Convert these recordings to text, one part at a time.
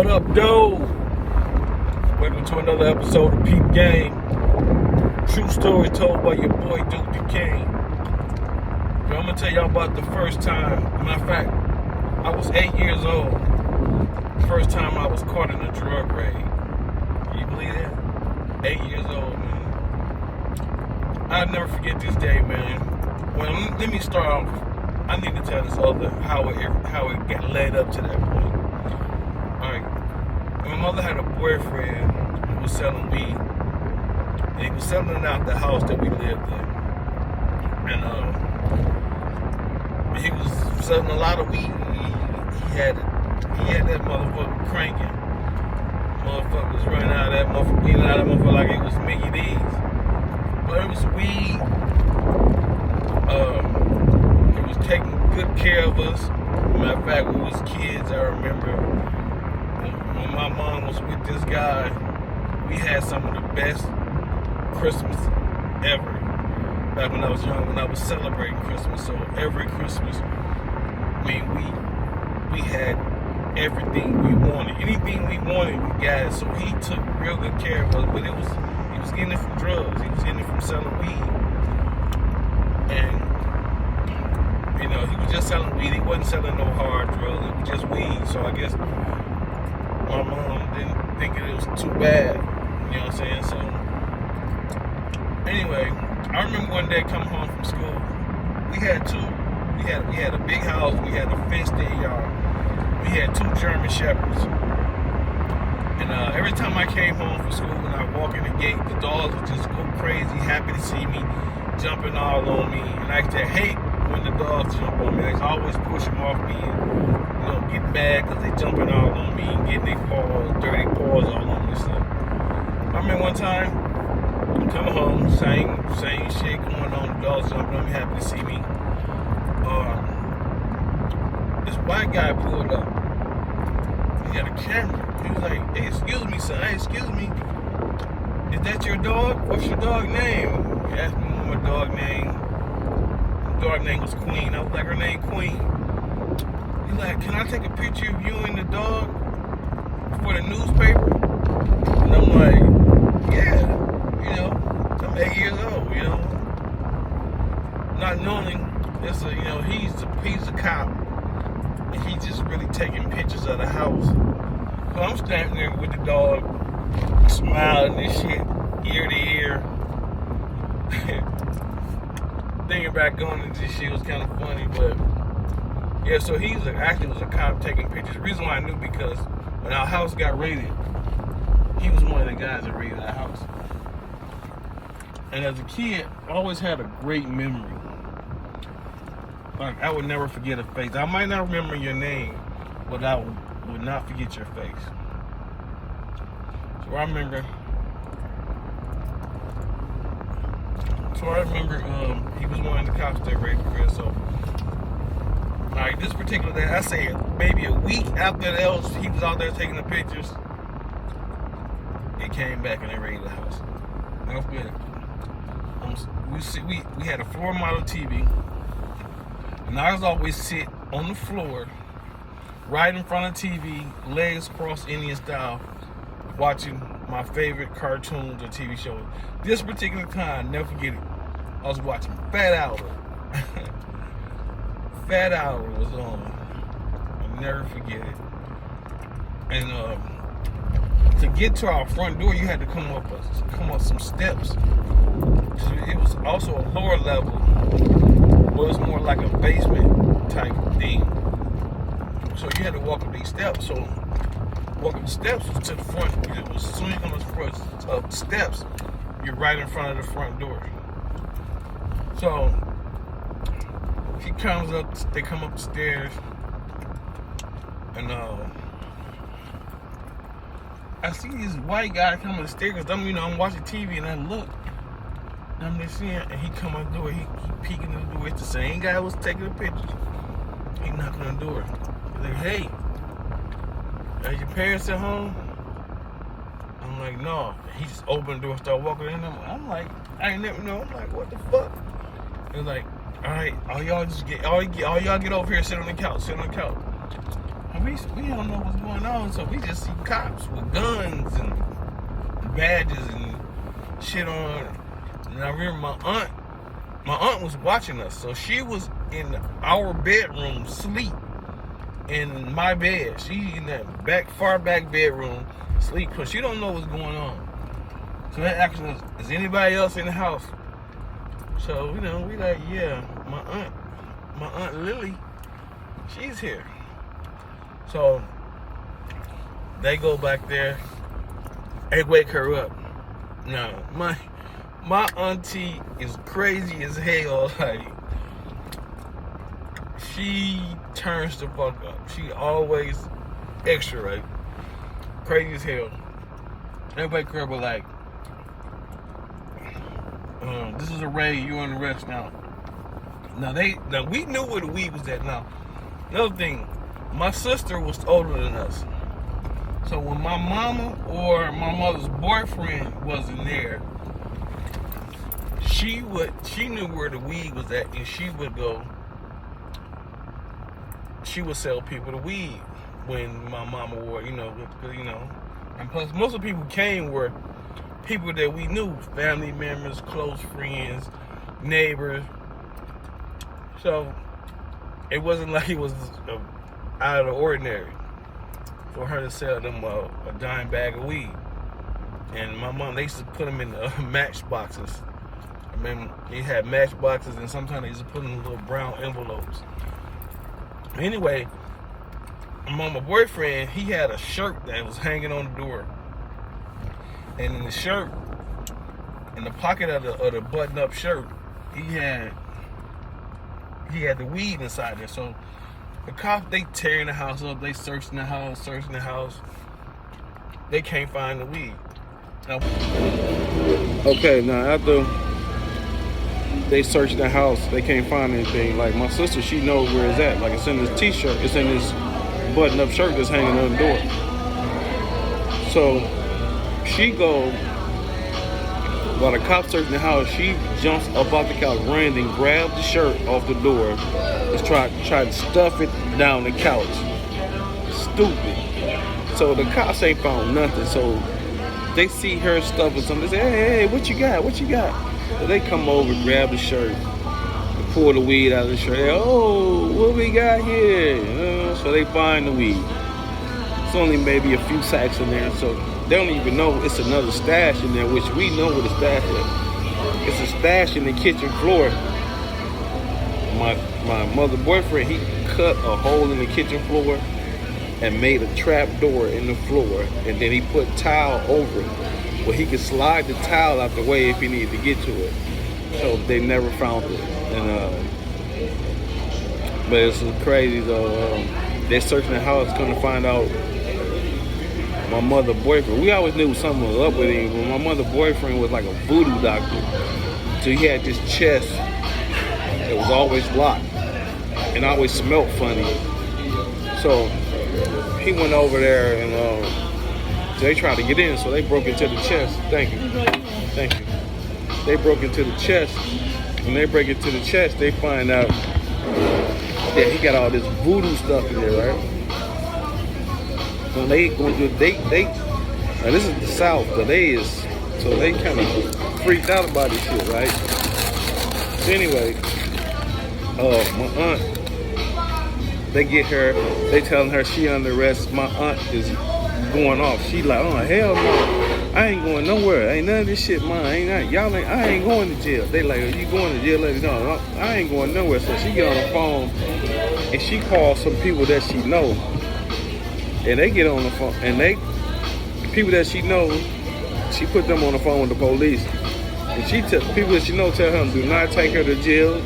What up, though? Welcome to another episode of Peep Game. True story told by your boy Duke the King. Yo, I'm gonna tell y'all about the first time. Matter of fact, I was 8 years old. First time I was caught in a drug raid. Can you believe that? 8 years old, man. I'll never forget this day, man. Well, let me start off. I need to tell this other how it got led up to that point. Alright, my mother had a boyfriend who was selling weed, and he was selling it out the house that we lived in. And he was selling a lot of weed. He had that motherfucker cranking. Motherfucker was running out of that motherfucker, getting out of that motherfucker like it was Mickey D's. But it was weed. He was taking good care of us. Matter of fact, when we was kids, I remember when my mom was with this guy, we had some of the best Christmas ever. Back when I was young, when I was celebrating Christmas. So every Christmas, I mean, we had everything we wanted. Anything we wanted, we got it. So he took real good care of us. But he was getting it from drugs. He was getting it from selling weed. And he was just selling weed. He wasn't selling no hard drugs. It was just weed. So I guess my mom didn't think it was too bad. You know what I'm saying? So anyway, I remember one day coming home from school. We had a big house. We had a fenced-in yard. We had 2 German Shepherds. And every time I came home from school and I walk in the gate, the dogs would just go crazy, happy to see me, jumping all on me. And I used to hate when the dogs jump on me. I used to always push them off me and get mad because they jumping all on me and getting their paws, dirty paws all on me. So I remember one time, I'm coming home, same shit going on, the dogs jumping on me, happy to see me. This white guy pulled up. He had a camera. He was like, "Hey, excuse me, son. Hey, excuse me. Is that your dog? What's your dog name?" He asked me what my dog name. My dog name was Queen. I was like, her name Queen. He's like, "Can I take a picture of you and the dog for the newspaper?" And I'm like, "Yeah, I'm 8 years old, not knowing it's he's a cop, and he's just really taking pictures of the house." So I'm standing there with the dog, smiling and shit, ear to ear. Thinking about going into this shit was kind of funny, but yeah, so he actually was a cop taking pictures. The reason why I knew because when our house got raided, he was one of the guys that raided our house. And as a kid, I always had a great memory. Like, I would never forget a face. I might not remember your name, but I would not forget your face. So I remember he was one of the cops that raided Chris. So, like, this particular day, I say maybe a week after he was out there taking the pictures, they came back and they raided the house. We had a floor model TV, and I was always sit on the floor, right in front of TV, legs crossed Indian style, watching my favorite cartoons or TV shows. This particular time, never forget it, I was watching Fat Albert. Fat Albert was on. I'll never forget it. And to get to our front door, you had to come up some steps. It was also a lower level, but it was more like a basement type thing. So you had to walk up these steps. So walking the steps was to the front. As soon as you come up the steps, you're right in front of the front door. So he comes up. They come up the stairs, and I see this white guy come up the stairs. I'm watching TV, and I look. I'm just seeing, and he come on the door. He peeking in the door. It's the same guy who was taking the pictures. He knocking on the door. He's like, "Hey, are your parents at home?" I'm like, "No." He just opened the door and started walking in. I'm like, I ain't never know. I'm like, "What the fuck?" He's like, "All right, all y'all get over here, sit on the couch." I'm we don't know what's going on, so we just see cops with guns and badges and shit on. And I remember my aunt was watching us, so she was in our bedroom sleep in my bed. She in that far back bedroom sleep, because she don't know what's going on. So that actually is anybody else in the house? So we like, yeah, my aunt Lily, she's here. So they go back there, they wake her up. Now my auntie is crazy as hell. Like, she turns the fuck up. She always extra, right? Crazy as hell. They wake her up like, this is a raid, you on the rest now. Now we knew where the weed was at. Now, another thing, my sister was older than us. So when my mama or my mother's boyfriend wasn't there, she knew where the weed was at, and she would sell people the weed when my mama were, and plus most of the people who came were people that we knew, family members, close friends, neighbors. So it wasn't like it was out of the ordinary for her to sell them a dime bag of weed. And my mom, they used to put them in matchboxes. I mean, they had matchboxes, and sometimes they used to put them in little brown envelopes. Anyway, my boyfriend, he had a shirt that was hanging on the door. And in the shirt, in the pocket of the button-up shirt, he had the weed inside there. So the cops, they tearing the house up, they searching the house. They can't find the weed. Okay, now after they search the house, they can't find anything. Like, my sister, she knows where it's at. Like, it's in this t-shirt, it's in this button-up shirt that's hanging on the door. So she goes, while the cops searching the house, she jumps up off the couch, runs and grabs the shirt off the door, and try to stuff it down the couch. Stupid. So the cops ain't found nothing. So they see her stuffing something. They say, hey, what you got? What you got? So they come over, grab the shirt, and pull the weed out of the shirt. Oh, what we got here? So they find the weed. It's only maybe a few sacks in there. So they don't even know it's another stash in there, which we know where the stash is. It's a stash in the kitchen floor. My mother's boyfriend, he cut a hole in the kitchen floor and made a trap door in the floor, and then he put tile over it where he could slide the tile out the way if he needed to get to it. So they never found it. And but it's crazy though. They're searching the house, going to find out my mother's boyfriend. We always knew something was up with him, but my mother's boyfriend was like a voodoo doctor. So he had this chest that was always locked and always smelled funny. So he went over there, and they tried to get in, so they broke into the chest. Thank you. They broke into the chest. When they break into the chest, they find out that he got all this voodoo stuff in there, right? So they going to now this is the South, so they kind of freaked out about this shit, right? So anyway, my aunt, they get her, they telling her she under arrest. My aunt is going off. She like, oh hell no, I ain't going nowhere. Ain't none of this shit mine. I ain't going to jail. They like, are you going to jail? Let me know. I ain't going nowhere. So she get on the phone and she calls some people that she know. And they get on the phone, and people that she knows, she put them on the phone with the police. And people that she knows tell her, do not take her to jail.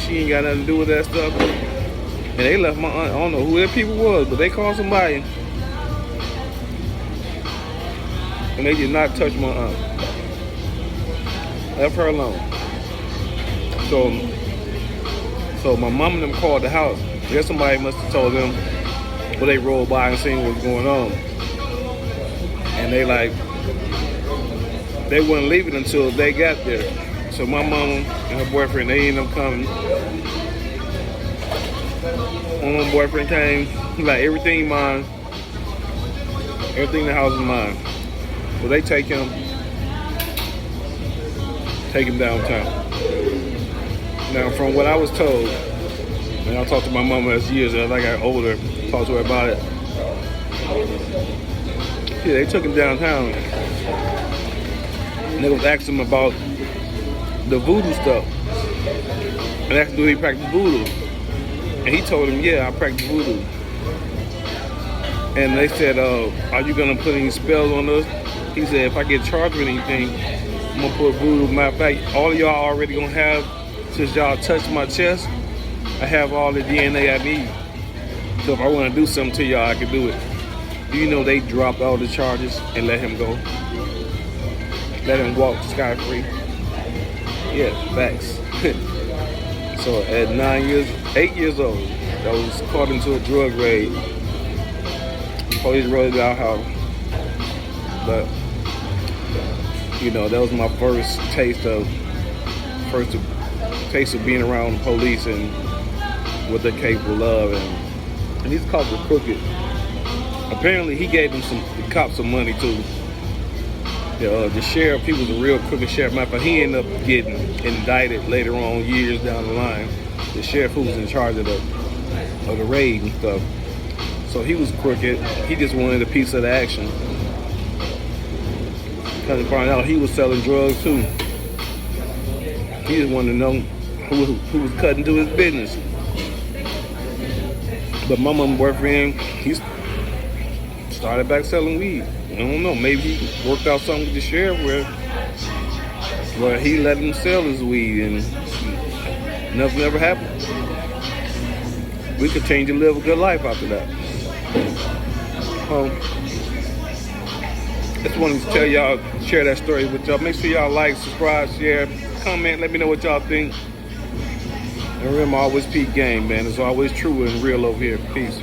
She ain't got nothing to do with that stuff. And they left my aunt, I don't know who that people was, but they called somebody. And they did not touch my aunt. Left her alone. So my mom and them called the house. I guess somebody must have told them. But they rolled by and seen what was going on. And they wouldn't leave it until they got there. So my mama and her boyfriend, they ended up coming. my boyfriend came. He like, everything mine. Everything in the house is mine. So they take him downtown. Now, from what I was told, and I talked to my mama as years as I got older, talked to her about it. Yeah, they took him downtown. And they was asking him about the voodoo stuff. And asked him, do he practice voodoo? And he told him, yeah, I practice voodoo. And they said, are you gonna put any spells on us? He said, if I get charged with anything, I'm gonna put voodoo. Matter of fact, all of y'all already gonna have, since y'all touched my chest, I have all the DNA I need. So if I wanna do something to y'all, I can do it. Do you know they dropped all the charges and let him go? Let him walk scot-free. Yeah, facts. So at 8 years old, I was caught into a drug raid. Police rolled our house. But, you know, that was my first taste of being around the police and what they're capable of. And these cops were crooked. Apparently, he gave the cops some money too. The sheriff, he was a real crooked sheriff. Matter of fact, he ended up getting indicted later on, years down the line. The sheriff who was in charge of the raid and stuff. So he was crooked. He just wanted a piece of the action. Because he found out he was selling drugs too. He just wanted to know who was cutting into his business. But my mama's boyfriend, he started back selling weed. I don't know, maybe he worked out something with the sheriff where he let him sell his weed and nothing ever happened. We could change and live a good life after that. Just wanted to tell y'all, share that story with y'all. Make sure y'all like, subscribe, share, comment, let me know what y'all think. And remember, always peak game, man. It's always true and real over here. Peace.